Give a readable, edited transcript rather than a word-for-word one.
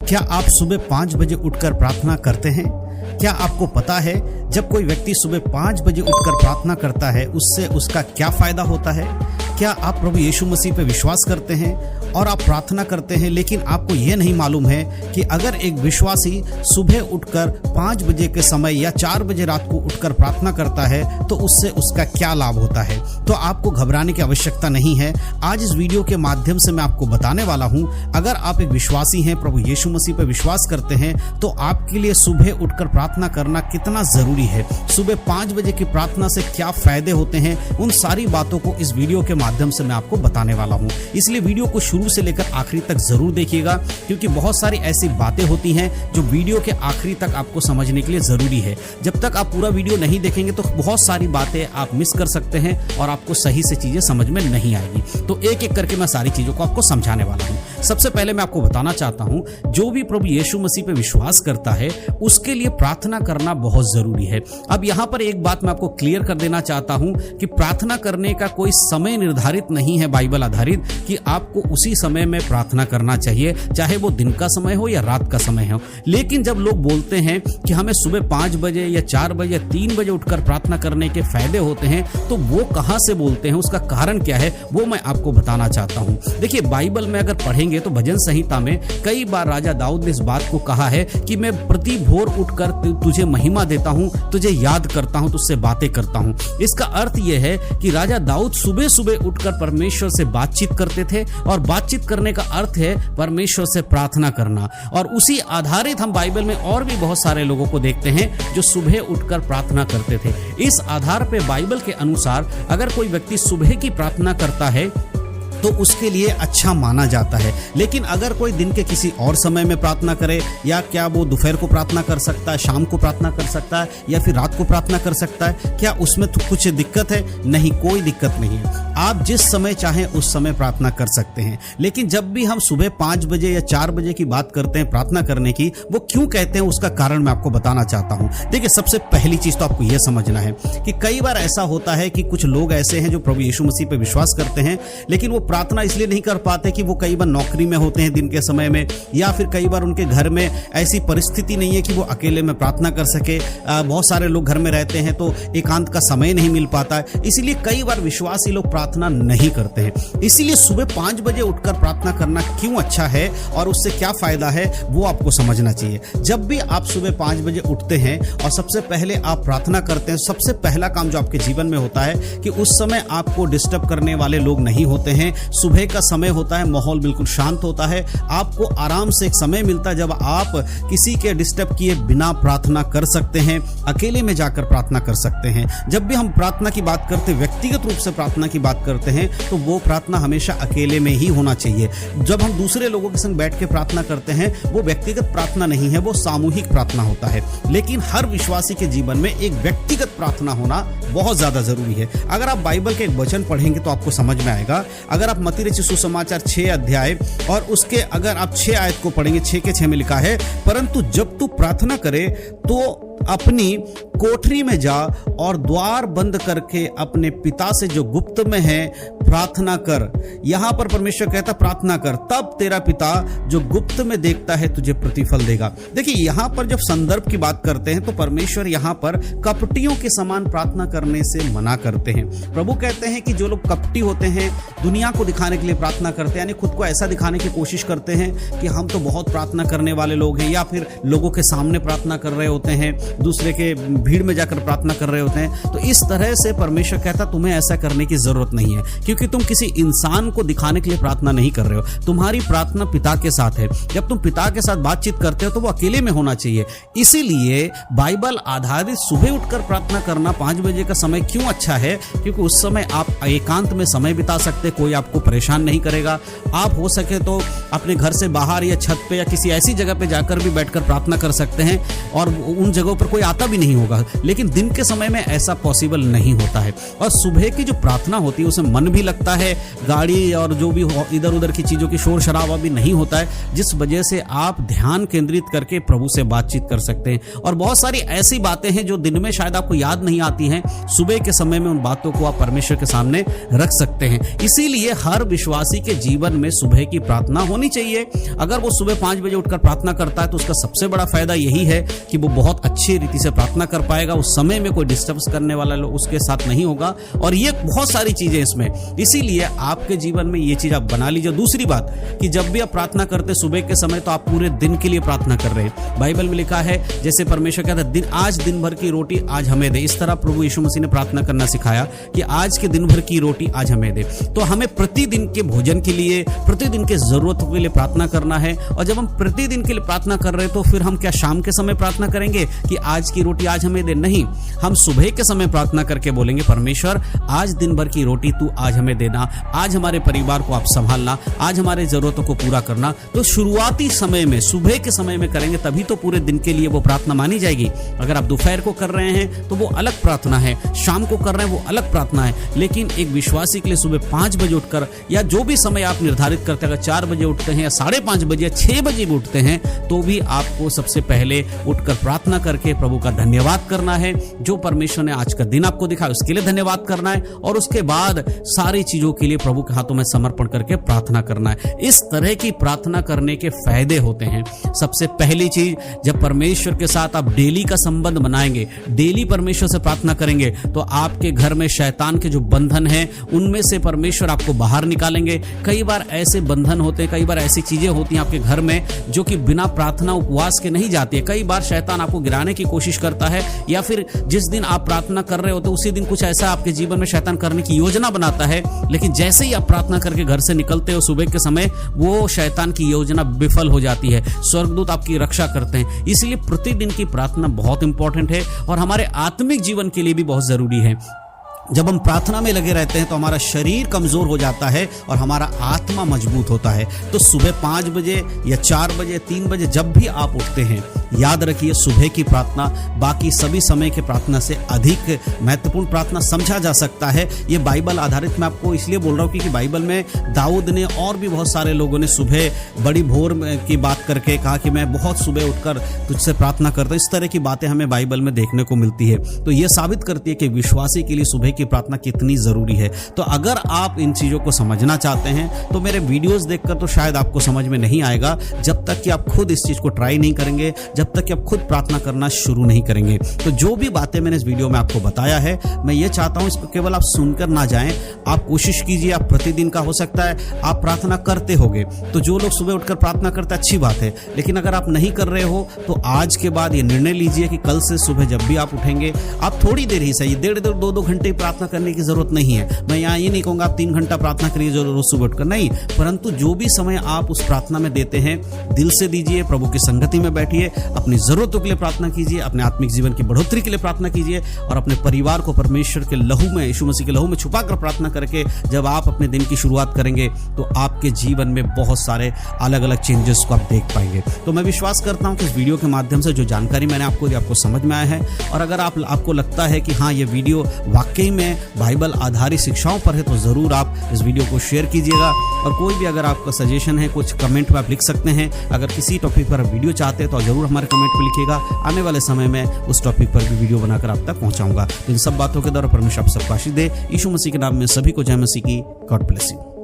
क्या आप सुबह 5 बजे उठकर प्रार्थना करते हैं? क्या आपको पता है जब कोई व्यक्ति सुबह 5 बजे उठकर प्रार्थना करता है उससे उसका क्या फायदा होता है? क्या आप प्रभु यीशु मसीह पे विश्वास करते हैं और आप प्रार्थना करते हैं, लेकिन आपको यह नहीं मालूम है कि अगर एक विश्वासी सुबह उठकर 5 बजे के समय या 4 बजे रात को उठकर प्रार्थना करता है तो उससे उसका क्या लाभ होता है? तो आपको घबराने की आवश्यकता नहीं है। आज इस वीडियो के माध्यम से मैं आपको बताने वाला हूं, अगर आप एक विश्वासी हैं, प्रभु यीशु मसीह पे विश्वास करते हैं, तो आपके लिए सुबह उठकर प्रार्थना करना कितना जरूरी है। सुबह 5 बजे की प्रार्थना से क्या फायदे होते हैं, उन सारी बातों को इस वीडियो के माध्यम से मैं आपको बताने वाला हूं। इसलिए वीडियो को शुरू से लेकर आखिरी तक जरूर देखिएगा, क्योंकि बहुत सारी ऐसी बातें होती हैं जो वीडियो के आखिरी तक आपको समझने के लिए जरूरी है। जब तक आप पूरा वीडियो नहीं देखेंगे तो बहुत सारी बातें आप मिस कर सकते हैं और आपको सही से चीजें समझ में नहीं आएगी। तो एक एक करके मैं सारी चीजों को आपको समझाने वाला हूं। सबसे पहले मैं आपको बताना चाहता हूं, जो भी प्रभु यीशु मसीह पे विश्वास करता है उसके लिए प्रार्थना करना बहुत जरूरी है। अब यहां पर एक बात मैं आपको क्लियर कर देना चाहता हूं कि प्रार्थना करने का कोई समय निर्धारित नहीं है बाइबल आधारित कि आपको उसी समय में प्रार्थना करना चाहिए, चाहे वो दिन का समय हो या रात का समय हो। लेकिन जब लोग बोलते हैं कि हमें सुबह 5 बजे या 4 बजे या 3 बजे उठकर प्रार्थना करने के फायदे होते हैं, तो वो कहां से बोलते हैं, उसका कारण क्या है, वो मैं आपको बताना चाहता हूं। देखिए, बाइबल में अगर पढ़ेंगे तो भजन संहिता में कई बार राजा दाऊद ने इस बात को कहा है कि मैं प्रति भोर उठकर तुझे महिमा देता हूं, तुझे याद करता हूं, तुझसे बातें करता हूं। इसका अर्थ यह है कि राजा दाऊद सुबह सुबह उठकर परमेश्वर से बातचीत करते थे, और बातचीत करने का अर्थ है परमेश्वर से प्रार्थना करना। और उसी आधारित हम बाइबल में और भी बहुत सारे लोगों को देखते हैं जो सुबह उठकर प्रार्थना करते थे। इस आधार पर बाइबल के अनुसार अगर कोई व्यक्ति सुबह की प्रार्थना करता है तो उसके लिए अच्छा माना जाता है। लेकिन अगर कोई दिन के किसी और समय में प्रार्थना करे, या क्या वो दोपहर को प्रार्थना कर सकता है, शाम को प्रार्थना कर सकता है, या फिर रात को प्रार्थना कर सकता है, क्या उसमें तो कुछ दिक्कत है? नहीं, कोई दिक्कत नहीं है। आप जिस समय चाहें उस समय प्रार्थना कर सकते हैं। लेकिन जब भी हम सुबह 5 बजे या 4 बजे की बात करते हैं प्रार्थना करने की, वो क्यों कहते हैं उसका कारण मैं आपको बताना चाहता हूं। देखिए, सबसे पहली चीज तो आपको यह समझना है कि कई बार ऐसा होता है कि कुछ लोग ऐसे हैं जो प्रभु यीशु मसीह पे विश्वास करते हैं, लेकिन वो प्रार्थना इसलिए नहीं कर पाते कि वो कई बार नौकरी में होते हैं दिन के समय में, या फिर कई बार उनके घर में ऐसी परिस्थिति नहीं है कि वो अकेले में प्रार्थना कर सके। बहुत सारे लोग घर में रहते हैं तो एकांत का समय नहीं मिल पाता है, इसीलिए कई बार विश्वासी लोग प्रार्थना नहीं करते हैं। इसीलिए सुबह 5 बजे उठकर प्रार्थना करना क्यों अच्छा है और उससे क्या फायदा है, वो आपको समझना चाहिए। जब भी आप सुबह 5 बजे उठते हैं और सबसे पहले आप प्रार्थना करते हैं, सबसे पहला काम जो आपके जीवन में होता है कि उस समय आपको डिस्टर्ब करने वाले लोग नहीं होते हैं। सुबह का समय होता है, माहौल बिल्कुल शांत होता है, आपको आराम से एक समय मिलता है जब आप किसी के डिस्टर्ब किए बिना प्रार्थना कर सकते हैं, अकेले में जाकर प्रार्थना कर सकते हैं। जब भी हम प्रार्थना की बात करते हैं, व्यक्तिगत रूप से प्रार्थना की बात करते हैं, तो वो प्रार्थना हमेशा अकेले में ही होना चाहिए। जब हम दूसरे लोगों के संग बैठ के प्रार्थना करते हैं, वो व्यक्तिगत प्रार्थना नहीं है, वो सामूहिक प्रार्थना होता है। लेकिन हर विश्वासी के जीवन में एक व्यक्तिगत प्रार्थना होना बहुत ज्यादा जरूरी है। अगर आप बाइबल के एक वचन पढ़ेंगे तो आपको समझ में आएगा। अगर आप मत्ती रचित सुसमाचार 6 अध्याय और उसके अगर आप 6 आयत को पढ़ेंगे, 6 के 6 में लिखा है, परंतु जब तू प्रार्थना करे तो अपनी कोठरी में जा और द्वार बंद करके अपने पिता से जो गुप्त में है प्रार्थना कर। यहां पर परमेश्वर कहता प्रार्थना कर, तब तेरा पिता जो गुप्त में देखता है तुझे प्रतिफल देगा। देखिए, यहां पर जब संदर्भ की बात करते हैं तो परमेश्वर यहां पर कपटियों के समान प्रार्थना करने से मना करते हैं। प्रभु कहते हैं कि जो लोग कपटी होते हैं, दुनिया को दिखाने के लिए प्रार्थना करते हैं, यानी खुद को ऐसा दिखाने की कोशिश करते हैं कि हम तो बहुत प्रार्थना करने वाले लोग हैं, या फिर लोगों के सामने प्रार्थना कर रहे होते हैं, दूसरे के भीड़ में जाकर प्रार्थना कर रहे होते हैं, तो इस तरह से परमेश्वर कहता तुम्हें ऐसा करने की जरूरत नहीं है, क्योंकि तुम किसी इंसान को दिखाने के लिए प्रार्थना नहीं कर रहे हो। तुम्हारी प्रार्थना पिता के साथ है। जब तुम पिता के साथ बातचीत करते हो तो वो अकेले में होना चाहिए। इसीलिए बाइबल आधारित सुबह उठकर प्रार्थना करना 5 बजे का समय क्यों अच्छा है, क्योंकि उस समय आप एकांत में समय बिता सकते, कोई आपको परेशान नहीं करेगा। आप हो सके तो अपने घर से बाहर या छत पे या किसी ऐसी जगह पे जाकर भी बैठकर प्रार्थना कर सकते हैं, और उन जगहों पर कोई आता भी नहीं होगा। होगा, लेकिन दिन के समय में ऐसा पॉसिबल नहीं होता है। और सुबह की जो प्रार्थना होती है उसमें मन भी लगता है, गाड़ी और जो भी इधर उधर की चीज़ों की शोर शराबा भी नहीं होता है, जिस वजह से आप ध्यान केंद्रित करके प्रभु से बातचीत कर सकते हैं। और बहुत सारी ऐसी बातें हैं जो दिन में शायद आपको याद नहीं आती हैं, सुबह के समय में उन बातों को आप परमेश्वर के सामने रख सकते हैं। इसीलिए हर विश्वासी के जीवन में सुबह की प्रार्थना होनी चाहिए। अगर वो सुबह 5 बजे उठकर प्रार्थना करता है तो उसका सबसे बड़ा फायदा यही है कि वो बहुत अच्छी रीति से प्रार्थना कर पाएगा, उस समय में कोई डिस्टर्ब करने वाला लोग उसके साथ नहीं होगा। और ये बहुत सारी चीजें इसमें, इसीलिए आपके जीवन में ये चीज आप बना लीजिए। दूसरी बात कि जब भी आप प्रार्थना करते सुबह के समय तो आप पूरे दिन के लिए प्रार्थना कर रहे हैं। बाइबल में लिखा है, जैसे परमेश्वर कहता है आज दिन भर की रोटी आज हमें दे, इस तरह प्रभु यीशु मसीह ने प्रार्थना करना सिखाया कि आज के दिन भर की रोटी आज हमें दे। तो हमें प्रतिदिन के भोजन के लिए, प्रतिदिन के जरूरतों के लिए प्रार्थना करना है। और जब हम प्रतिदिन के लिए प्रार्थना कर रहे हैं तो फिर हम क्या शाम के समय प्रार्थना करेंगे कि आज की रोटी आज हमें दे? नहीं, हम सुबह के समय प्रार्थना करके बोलेंगे परमेश्वर आज दिन भर की रोटी तू आज हमें देना, आज हमारे परिवार को आप संभालना, आज हमारे जरूरतों को पूरा करना। तो शुरुआती समय में सुबह के समय में करेंगे तभी तो पूरे दिन के लिए वो प्रार्थना मानी जाएगी। अगर आप दोपहर को कर रहे हैं तो वो अलग प्रार्थना है, शाम को कर रहे हैं वो अलग प्रार्थना है। लेकिन एक विश्वासी के लिए सुबह 5 बजे उठकर या जो भी समय आप निर्धारित करते हैं, अगर 4 बजे उठते हैं या 5:30 बजे या 6 बजे भी उठते हैं तो भी आपको सबसे पहले उठकर प्रार्थना करके प्रभु का धन्यवाद करना है। जो परमेश्वर ने आज का दिन आपको दिखाया उसके लिए धन्यवाद करना है और उसके बाद सारी चीजों के लिए प्रभु के हाथों में समर्पण करके प्रार्थना करना है। इस तरह की प्रार्थना करने के फायदे होते हैं। सबसे पहली चीज, जब परमेश्वर के साथ आप डेली का संबंध बनाएंगे, डेली परमेश्वर से प्रार्थना करेंगे तो आपके घर में शैतान के जो बंधन हैं उनमें से परमेश्वर आपको बाहर निकालेंगे। कई बार ऐसे बंधन होते हैं, कई बार ऐसी चीजें होती हैं आपके घर में जो कि बिना प्रार्थना उपवास के नहीं जाती है। कई बार शैतान आपको गिराने की कोशिश करता है, या फिर जिस दिन आप प्रार्थना कर रहे होते उसी दिन कुछ ऐसा आपके जीवन में शैतान करने की योजना बनाता है, लेकिन जैसे ही आप प्रार्थना करके घर से निकलते हो सुबह के समय वो शैतान की योजना विफल हो जाती है। स्वर्गदूत आपकी रक्षा करते हैं। इसलिए प्रतिदिन की प्रार्थना बहुत इंपॉर्टेंट है और हमारे आत्मिक जीवन के लिए भी बहुत जरूरी है। जब हम प्रार्थना में लगे रहते हैं तो हमारा शरीर कमजोर हो जाता है और हमारा आत्मा मजबूत होता है। तो सुबह 5 बजे या 4 बजे 3 बजे जब भी आप उठते हैं, याद रखिए सुबह की प्रार्थना बाकी सभी समय के प्रार्थना से अधिक महत्वपूर्ण प्रार्थना समझा जा सकता है। ये बाइबल आधारित मैं आपको इसलिए बोल रहा हूँ क्योंकि बाइबल में दाऊद ने और भी बहुत सारे लोगों ने सुबह बड़ी भोर की बात करके कहा कि मैं बहुत सुबह उठकर तुझसे प्रार्थना करता हूँ। इस तरह की बातें हमें बाइबल में देखने को मिलती है। तो ये साबित करती है कि विश्वासी के लिए सुबह की प्रार्थना कितनी जरूरी है। तो अगर आप इन चीजों को समझना चाहते हैं तो मेरे वीडियोस देखकर तो शायद आपको समझ में नहीं आएगा जब तक कि आप खुद इस चीज को ट्राई नहीं करेंगे, जब तक कि आप खुद प्रार्थना करना शुरू नहीं करेंगे। तो जो भी बातें मैंने इस वीडियो में आपको बताया है, मैं ये चाहता हूं इसको केवल आप सुनकर ना जाएं, आप कोशिश कीजिए। आप प्रतिदिन का हो सकता है आप प्रार्थना करते होंगे, तो जो लोग सुबह उठकर प्रार्थना करते हैं अच्छी बात है, लेकिन अगर आप नहीं कर रहे हो तो आज के बाद ये निर्णय लीजिए कि कल से सुबह जब भी आप उठेंगे आप थोड़ी देर ही सही, 1.5 2 घंटे प्रार्थना करने की जरूरत नहीं है। मैं यहाँ ये नहीं कहूंगा आप 3 घंटा प्रार्थना करिए जो रोज सुबह उठकर, नहीं, परंतु जो भी समय आप उस प्रार्थना में देते हैं दिल से दीजिए, प्रभु की संगति में बैठिए, अपनी जरूरतों के लिए प्रार्थना कीजिए, अपने आत्मिक जीवन की बढ़ोतरी के लिए प्रार्थना कीजिए और अपने परिवार को परमेश्वर के लहू में, यीशु मसीह के लहू में छुपाकर प्रार्थना करके जब आप अपने दिन की शुरुआत करेंगे तो आपके जीवन में बहुत सारे अलग अलग चेंजेस को आप देख पाएंगे। तो मैं विश्वास करता हूं कि इस वीडियो के माध्यम से जो जानकारी मैंने आपको दी आपको समझ में आया है। और अगर आपको लगता है कि हाँ ये वीडियो वाकई में बाइबल आधारित शिक्षाओं पर है तो जरूर आप इस वीडियो को शेयर कीजिएगा। और कोई भी अगर आपका सजेशन है कुछ कमेंट में आप लिख सकते हैं। अगर किसी टॉपिक पर वीडियो चाहते हैं तो जरूर हमारे कमेंट में लिखिएगा। आने वाले समय में उस टॉपिक पर भी वीडियो बनाकर आप तक पहुंचाऊंगा। तो इन सब बातों के द्वारा परमेश्वर आप सबको आशीष दे। यीशु मसीह के नाम में सभी को जय मसीह की। God bless you.